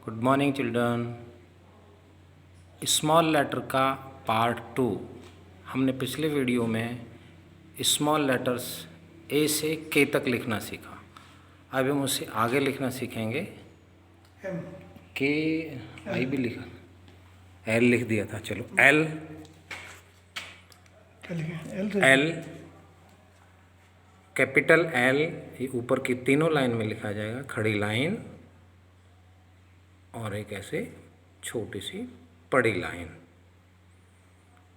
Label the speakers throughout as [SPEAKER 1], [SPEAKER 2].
[SPEAKER 1] Good morning children. Small letter का part 2 हमने पिछले वीडियो में स्मॉल लेटर्स ए से के तक लिखना सीखा। अब हम उससे आगे लिखना सीखेंगे। के आई भी लिखा, एल लिख दिया था। चलो एल, एल कैपिटल एल, ये ऊपर की तीनों लाइन में लिखा जाएगा, खड़ी लाइन और एक ऐसे छोटी सी बड़ी लाइन।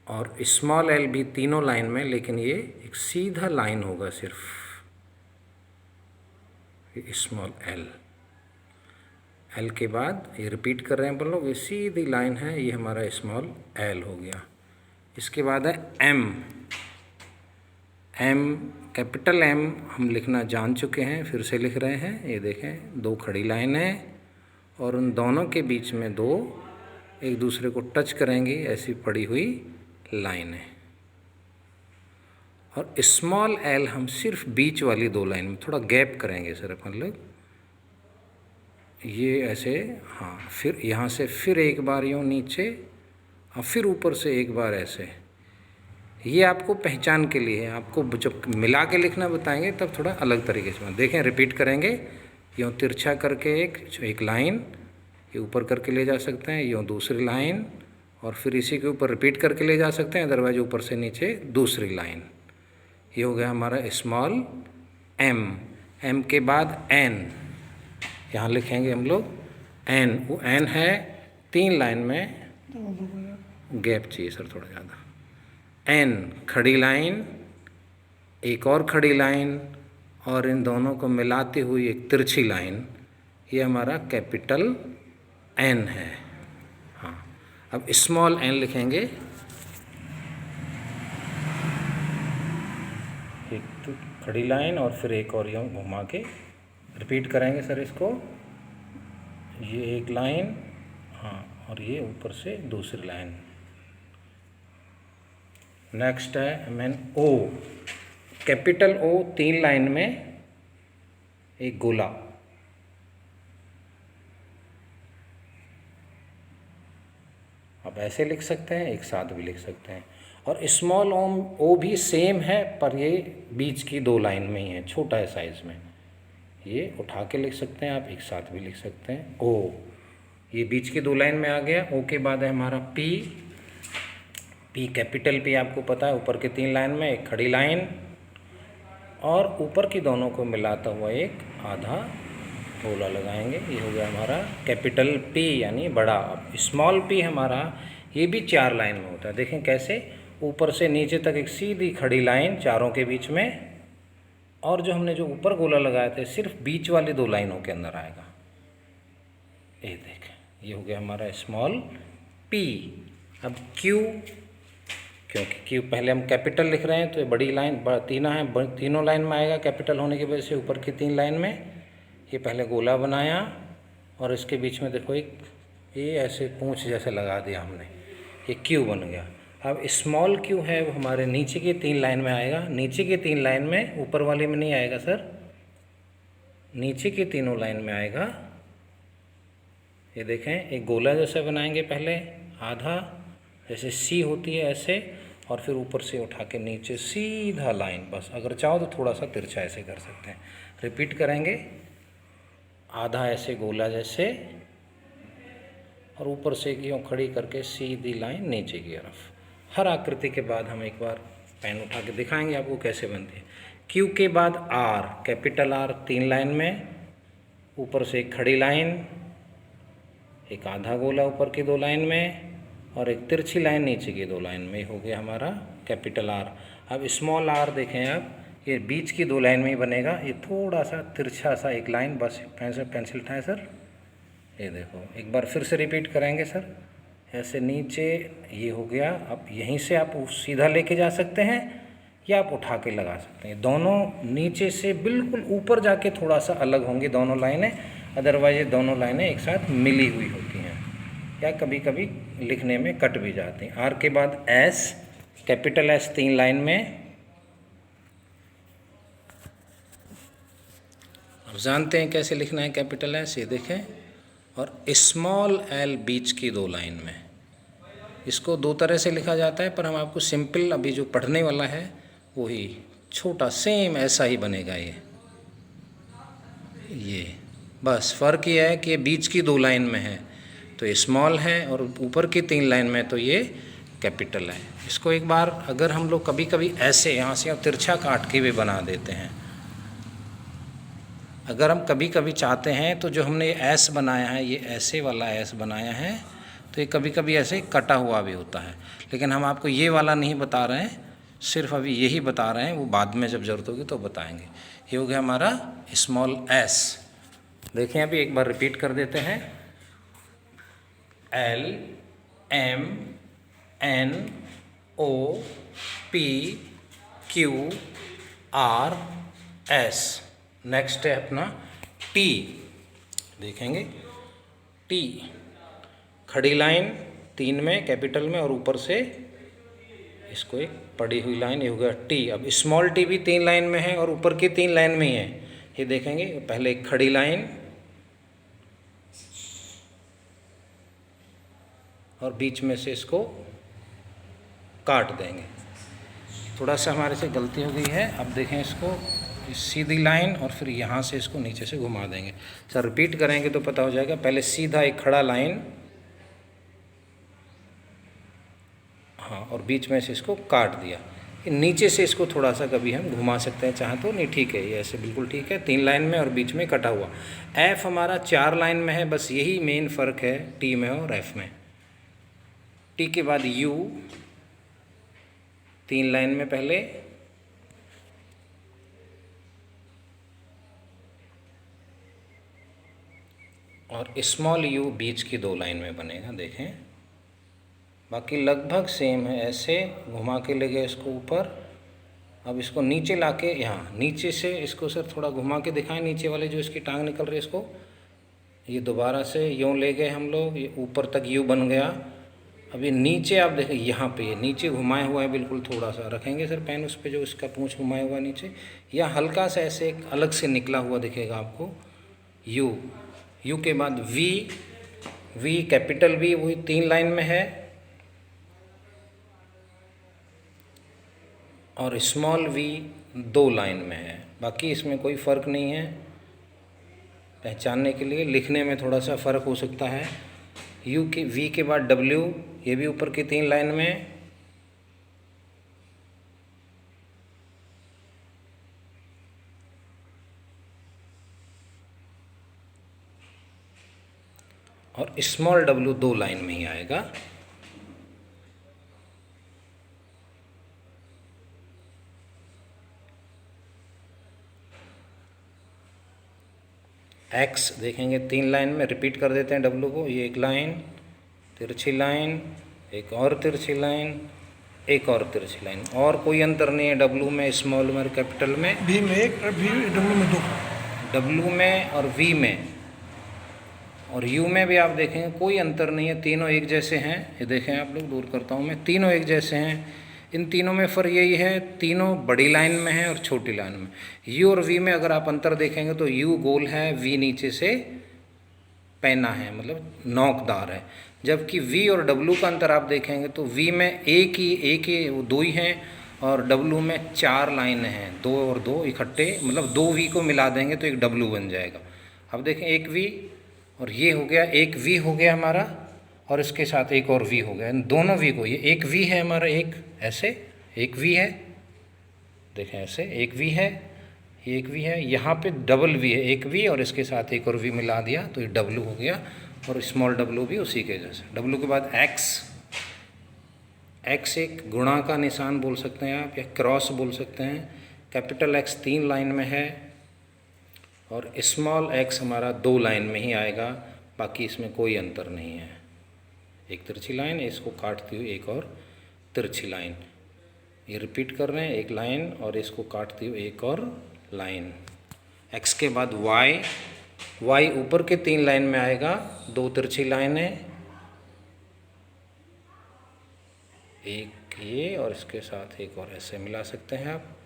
[SPEAKER 1] और स्मॉल एल भी तीनों लाइन में, लेकिन ये एक सीधा लाइन होगा सिर्फ, ये स्मॉल एल। एल के बाद ये रिपीट कर रहे हैं अपन लोग, ये सीधी लाइन है, ये हमारा स्मॉल एल हो गया। इसके बाद है एम। एम कैपिटल एम हम लिखना जान चुके हैं, फिर से लिख रहे हैं। ये देखें, दो खड़ी लाइन है और उन दोनों के बीच में दो एक दूसरे को टच करेंगी ऐसी पड़ी हुई लाइन है। और स्मॉल एल हम सिर्फ बीच वाली दो लाइन में थोड़ा गैप करेंगे सर अपन लोग, ये ऐसे, हाँ। फिर यहाँ से फिर एक बार यूँ नीचे और फिर ऊपर से एक बार ऐसे। ये आपको पहचान के लिए है, आपको जब मिला के लिखना बताएंगे तब थोड़ा अलग तरीके से देखें। रिपीट करेंगे, यूँ तिरछा करके एक लाइन, ये ऊपर करके ले जा सकते हैं, यूँ दूसरी लाइन, और फिर इसी के ऊपर रिपीट करके ले जा सकते हैं, अदरवाइज ऊपर से नीचे दूसरी लाइन। ये हो गया हमारा स्मॉल एम। एम के बाद एन, यहाँ लिखेंगे हम लोग एन। वो एन है तीन लाइन में, गैप चाहिए सर थोड़ा ज़्यादा। एन खड़ी लाइन, एक और खड़ी लाइन, और इन दोनों को मिलाती हुई एक तिरछी लाइन, ये हमारा कैपिटल एन है। हाँ, अब स्मॉल एन लिखेंगे, एक तो खड़ी लाइन और फिर एक और यूँ घुमा के रिपीट करेंगे सर इसको। ये एक लाइन, हाँ, और ये ऊपर से दूसरी लाइन। नेक्स्ट है मैन ओ। कैपिटल ओ तीन लाइन में एक गोला, आप ऐसे लिख सकते हैं, एक साथ भी लिख सकते हैं। और स्मॉल ओ भी सेम है, पर ये बीच की दो लाइन में ही है, छोटा है साइज में। ये उठा के लिख सकते हैं आप, एक साथ भी लिख सकते हैं। ओ ये बीच की दो लाइन में आ गया। ओ के बाद है हमारा पी। पी कैपिटल पी आपको पता है, ऊपर के तीन लाइन में एक खड़ी लाइन और ऊपर की दोनों को मिलाता हुआ एक आधा गोला लगाएंगे। ये हो गया हमारा कैपिटल पी यानी बड़ा। अब स्मॉल पी हमारा ये भी चार लाइन में होता है, देखें कैसे, ऊपर से नीचे तक एक सीधी खड़ी लाइन चारों के बीच में, और जो हमने जो ऊपर गोला लगाया था सिर्फ बीच वाली दो लाइनों के अंदर आएगा। ये देखें, ये हो गया हमारा स्मॉल पी। अब क्यू, क्योंकि क्यू पहले हम कैपिटल लिख रहे हैं तो ये बड़ी लाइन तीना है, तीनों लाइन में आएगा कैपिटल होने की वजह से। ऊपर की तीन लाइन में ये पहले गोला बनाया और इसके बीच में देखो एक ये ऐसे पूंछ जैसे लगा दिया हमने, ये क्यू बन गया। अब स्मॉल क्यू है वो हमारे नीचे की तीन लाइन में आएगा। नीचे की तीन लाइन में, ऊपर वाले में नहीं आएगा सर, नीचे की तीनों लाइन में आएगा। ये देखें, एक गोला जैसा बनाएंगे पहले आधा, जैसे सी होती है ऐसे, और फिर ऊपर से उठा के नीचे सीधा लाइन। बस अगर चाहो तो थोड़ा सा तिरछा ऐसे कर सकते हैं। रिपीट करेंगे, आधा ऐसे गोला जैसे, और ऊपर से यूँ खड़ी करके सीधी लाइन नीचे की तरफ। हर आकृति के बाद हम एक बार पेन उठा के दिखाएंगे आपको कैसे बनती है। क्यू के बाद आर, कैपिटल आर तीन लाइन में, ऊपर से एक खड़ी लाइन, एक आधा गोला ऊपर की दो लाइन में, और एक तिरछी लाइन नीचे की दो लाइन में। हो गया हमारा कैपिटल आर। अब स्मॉल आर देखें आप, ये बीच की दो लाइन में ही बनेगा, ये थोड़ा सा तिरछा सा एक लाइन, बस पेंसिल उठाएं सर। ये देखो, एक बार फिर से रिपीट करेंगे सर, ऐसे नीचे, ये हो गया। अब यहीं से आप सीधा लेके जा सकते हैं या आप उठा के लगा सकते हैं। दोनों नीचे से बिल्कुल ऊपर जाके थोड़ा सा अलग होंगी दोनों लाइनें, अदरवाइज ये दोनों लाइनें एक साथ मिली हुई होती हैं, या कभी कभी लिखने में कट भी जाती हैं। आर के बाद एस, कैपिटल एस तीन लाइन में, अब जानते हैं कैसे लिखना है कैपिटल एस, ये देखें। और स्मॉल एल बीच की दो लाइन में। इसको दो तरह से लिखा जाता है, पर हम आपको सिंपल अभी जो पढ़ने वाला है वही छोटा सेम ऐसा ही बनेगा। ये बस फ़र्क ये है कि बीच की दो लाइन में है तो ये स्मॉल है, और ऊपर की तीन लाइन में तो ये कैपिटल है। इसको एक बार अगर हम लोग कभी कभी ऐसे यहाँ से तिरछा काट के भी बना देते हैं, अगर हम कभी कभी चाहते हैं तो जो हमने ये एस बनाया है, ये ऐसे वाला एस बनाया है, तो ये कभी कभी ऐसे कटा हुआ भी होता है, लेकिन हम आपको ये वाला नहीं बता रहे हैं, सिर्फ अभी यही बता रहे हैं, वो बाद में जब ज़रूरत होगी तो बताएंगे। ये हो गया हमारा स्मॉल एस। देखें अभी एक बार रिपीट कर देते हैं, L M N O P Q R S. Next है अपना टी। देखेंगे टी खड़ी लाइन तीन में कैपिटल में, और ऊपर से इसको एक पड़ी हुई लाइन, ये हो गया टी। अब स्मॉल टी भी तीन लाइन में है और ऊपर की तीन लाइन में ही है। ये देखेंगे पहले एक खड़ी लाइन और बीच में से इसको काट देंगे। थोड़ा सा हमारे से गलती हो गई है। अब देखें इसको सीधी लाइन और फिर यहाँ से इसको नीचे से घुमा देंगे। सर रिपीट करेंगे तो पता हो जाएगा। पहले सीधा एक खड़ा लाइन, हाँ, और बीच में से इसको काट दिया। नीचे से इसको थोड़ा सा कभी हम घुमा सकते हैं चाहे तो, नहीं ठीक है, ये ऐसे बिल्कुल ठीक है। तीन लाइन में और बीच में कटा हुआ। एफ हमारा चार लाइन में है, बस यही मेन फ़र्क है टी में और एफ में। टी के बाद यू तीन लाइन में पहले, और स्मॉल यू बीच की दो लाइन में बनेगा। देखें बाकी लगभग सेम है। ऐसे घुमा के ले गए इसको ऊपर, अब इसको नीचे लाके यहाँ नीचे से इसको सर थोड़ा घुमा के दिखाएं, नीचे वाले जो इसकी टांग निकल रही है इसको, ये दोबारा से यूँ ले गए हम लोग, ये ऊपर तक यू बन गया। अब ये नीचे आप देखें यहाँ पे ये नीचे घुमाया हुआ है, बिल्कुल थोड़ा सा रखेंगे सर पेन उस पर जो इसका पूँछ घुमाया हुआ है नीचे, या हल्का सा ऐसे एक अलग से निकला हुआ दिखेगा आपको यू। यू के बाद वी, वी कैपिटल वी वही तीन लाइन में है, और स्मॉल वी दो लाइन में है। बाकी इसमें कोई फ़र्क नहीं है, पहचानने के लिए लिखने में थोड़ा सा फ़र्क हो सकता है। यू के वी के बाद डब्ल्यू, ये भी ऊपर की तीन लाइन में, और स्मॉल डब्ल्यू दो लाइन में ही आएगा। एक्स देखेंगे तीन लाइन में, रिपीट कर देते हैं डब्लू को। ये एक लाइन, तिरछी लाइन, एक और तिरछी लाइन, एक और तिरछी लाइन, और कोई अंतर नहीं है डब्लू में, स्मॉल में और कैपिटल में।
[SPEAKER 2] वी में एक और वी डब्लू में दो,
[SPEAKER 1] डब्लू में और वी में, और यू में भी आप देखेंगे कोई अंतर नहीं है, तीनों एक जैसे हैं। ये देखें आप लोग, दूर करता हूँ मैं, तीनों एक जैसे हैं। इन तीनों में फ़र्क यही है, तीनों बड़ी लाइन में है और छोटी लाइन में। यू और वी में अगर आप अंतर देखेंगे तो यू गोल है, वी नीचे से पैना है, मतलब नोकदार है। जबकि वी और डब्लू का अंतर आप देखेंगे तो वी में एक ही वो दो ही हैं, और डब्लू में चार लाइन हैं, दो और दो इकट्ठे, मतलब दो वी को मिला देंगे तो एक डब्लू बन जाएगा। अब देखें एक वी, और ये हो गया एक वी हो गया हमारा, और इसके साथ एक और वी हो गया, दोनों वी को, ये एक वी है हमारा, एक ऐसे एक वी है, देखें ऐसे एक वी है, ये एक वी है, यहाँ पे डबल वी है, एक वी और इसके साथ एक और वी मिला दिया तो ये डब्लू हो गया, और स्मॉल डब्लू भी उसी के जैसे। डब्लू के बाद एक्स, एक्स एक गुणा का निशान बोल सकते हैं आप, या क्रॉस बोल सकते हैं। कैपिटल एक्स तीन लाइन में है, और स्मॉल एक्स हमारा दो लाइन में ही आएगा, बाकी इसमें कोई अंतर नहीं है। एक तिरछी लाइन, इसको काटती हुई एक और तिरछी लाइन, ये रिपीट कर रहे हैं, एक लाइन और इसको काटती हुई एक और लाइन। एक्स के बाद वाई, वाई ऊपर के तीन लाइन में आएगा, दो तिरछी लाइन है, एक ये और इसके साथ एक और, ऐसे मिला सकते हैं आप,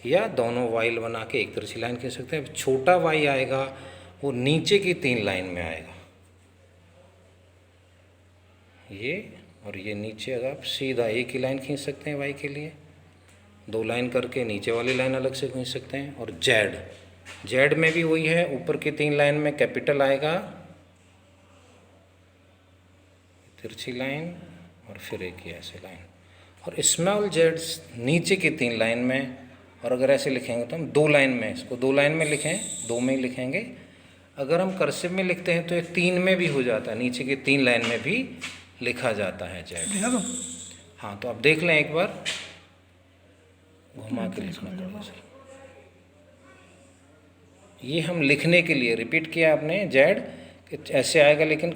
[SPEAKER 1] या दोनों वाइल बना के एक तिरछी लाइन कह सकते हैं। छोटा वाई आएगा वो नीचे की तीन लाइन में आएगा, ये, और ये नीचे अगर आप सीधा एक ही लाइन खींच सकते हैं वाई के लिए, 2 लाइन करके नीचे वाली लाइन अलग से खींच सकते हैं। और जेड, जेड में भी वही है, ऊपर की 3 लाइन में कैपिटल आएगा, तिरछी लाइन और फिर एक ही ऐसे लाइन, और स्मॉल जेड नीचे की 3 लाइन में। और अगर ऐसे लिखेंगे तो हम 2 लाइन में, इसको 2 लाइन में लिखें, 2 में ही लिखेंगे। अगर हम कर्सिव में लिखते हैं तो ये 3 में भी हो जाता है, नीचे की 3 लाइन में भी लिखा जाता है जेड।
[SPEAKER 2] दिखा दो।
[SPEAKER 1] हाँ, तो आप देख लें एक बार, घुमा के लिखना थोड़ा सा। ये हम लिखने के लिए रिपीट किया आपने जेड, ऐसे आएगा, लेकिन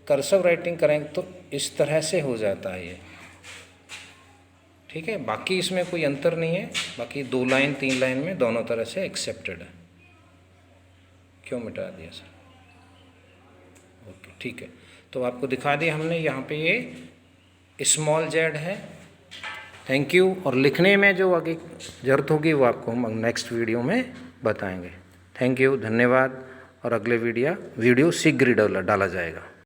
[SPEAKER 1] कर्सिव राइटिंग करेंगे तो इस तरह से हो जाता है ये। ठीक है, बाकी इसमें कोई अंतर नहीं है, बाकी 2 लाइन 3 लाइन में दोनों तरह से एक्सेप्टेड है। क्यों मिटा दिया सर? ओके, ठीक है, तो आपको दिखा दिया हमने, यहाँ पे ये स्मॉल जेड है। Thank you. और लिखने में जो आगे ज़रूरत होगी वो आपको हम नेक्स्ट वीडियो में बताएंगे। थैंक यू, धन्यवाद। और अगले वीडियो शीघ्र डाला जाएगा।